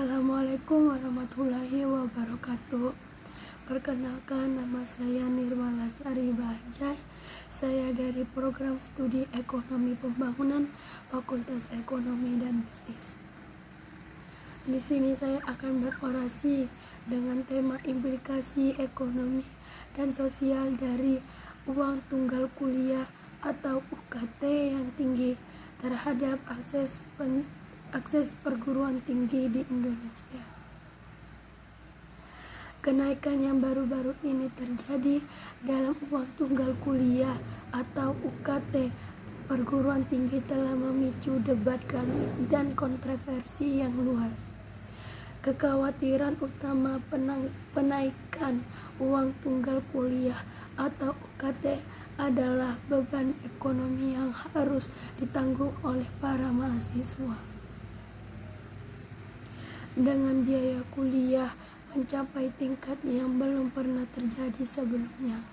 Assalamualaikum warahmatullahi wabarakatuh. Perkenalkan, nama saya Nirma Lasari Bahjai. Saya dari program studi Ekonomi Pembangunan Fakultas Ekonomi dan Bisnis. Di sini saya akan berorasi dengan tema implikasi ekonomi dan sosial dari uang tunggal kuliah atau UKT yang tinggi terhadap akses perguruan tinggi di Indonesia. Kenaikan yang baru-baru ini terjadi dalam uang tunggal kuliah atau UKT perguruan tinggi telah memicu debat dan kontroversi yang luas. Kekhawatiran utama penaikan uang tunggal kuliah atau UKT adalah beban ekonomi yang harus ditanggung oleh para mahasiswa. Dengan biaya kuliah mencapai tingkat yang belum pernah terjadi sebelumnya,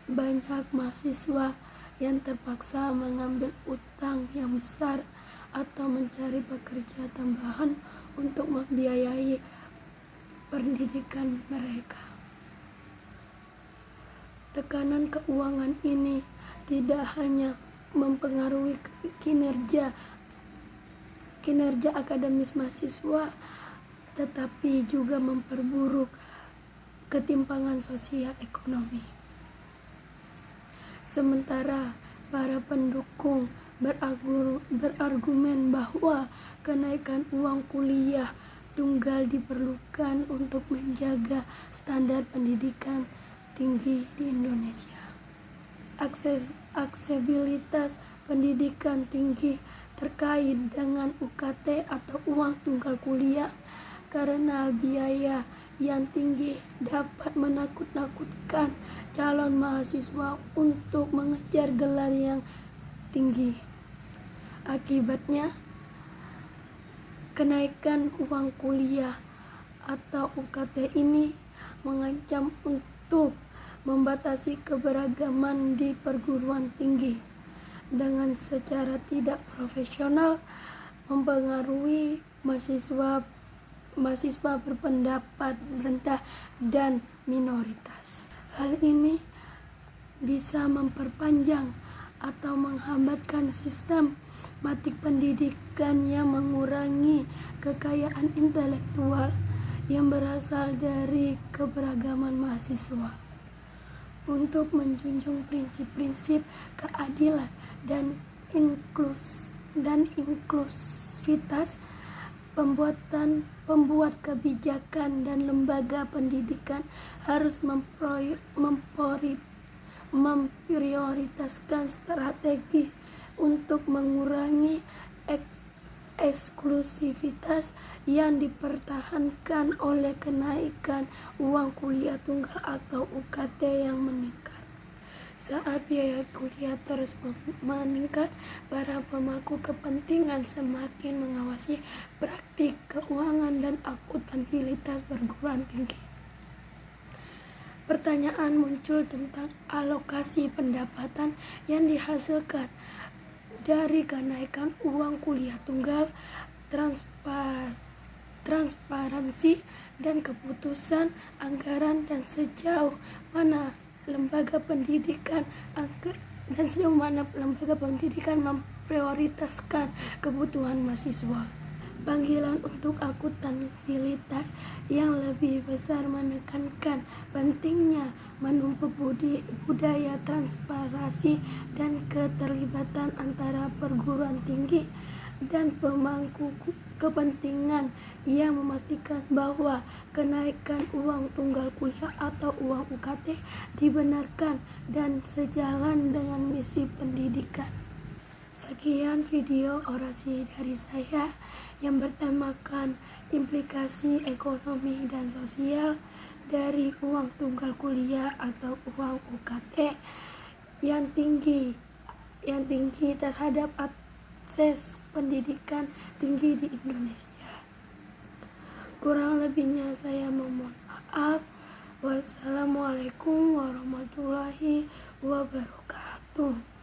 banyak mahasiswa yang terpaksa mengambil utang yang besar atau mencari pekerja tambahan untuk membiayai pendidikan mereka. Tekanan keuangan ini tidak hanya mempengaruhi kinerja akademis mahasiswa, tetapi juga memperburuk ketimpangan sosial ekonomi. Sementara para pendukung berargumen bahwa kenaikan uang kuliah tunggal diperlukan untuk menjaga standar pendidikan tinggi di Indonesia. Aksesibilitas pendidikan tinggi terkait dengan UKT atau uang tunggal kuliah karena biaya yang tinggi dapat menakut-nakutkan calon mahasiswa untuk mengejar gelar yang tinggi. Akibatnya, kenaikan uang kuliah atau UKT ini mengancam untuk membatasi keberagaman di perguruan tinggi dengan secara tidak profesional, mempengaruhi mahasiswa berpendapat rendah dan minoritas. Hal ini bisa memperpanjang atau menghambatkan sistematik pendidikan yang mengurangi kekayaan intelektual yang berasal dari keberagaman mahasiswa. Untuk menjunjung prinsip-prinsip keadilan dan inklusivitas, pembuat kebijakan dan lembaga pendidikan harus memprioritaskan strategi untuk mengurangi eksklusivitas yang dipertahankan oleh kenaikan uang kuliah tunggal atau UKT yang meningkat. Saat biaya kuliah terus meningkat, para pemangku kepentingan semakin mengawasi praktik keuangan dan akuntabilitas perguruan tinggi. Pertanyaan muncul tentang alokasi pendapatan yang dihasilkan dari kenaikan uang kuliah tunggal, transparansi dan keputusan anggaran, dan sejauh mana lembaga pendidikan memprioritaskan kebutuhan mahasiswa. Panggilan untuk akuntabilitas yang lebih besar menekankan pentingnya menumbuh budaya transparansi dan keterlibatan antara perguruan tinggi dan pemangku kepentingan yang memastikan bahwa kenaikan uang tunggal kuliah atau uang UKT dibenarkan dan sejalan dengan misi pendidikan. Sekian video orasi dari saya yang bertemakan implikasi ekonomi dan sosial dari uang tunggal kuliah atau uang UKT yang tinggi terhadap akses pendidikan tinggi di Indonesia. Kurang lebihnya saya memohon maaf. Wassalamualaikum warahmatullahi wabarakatuh.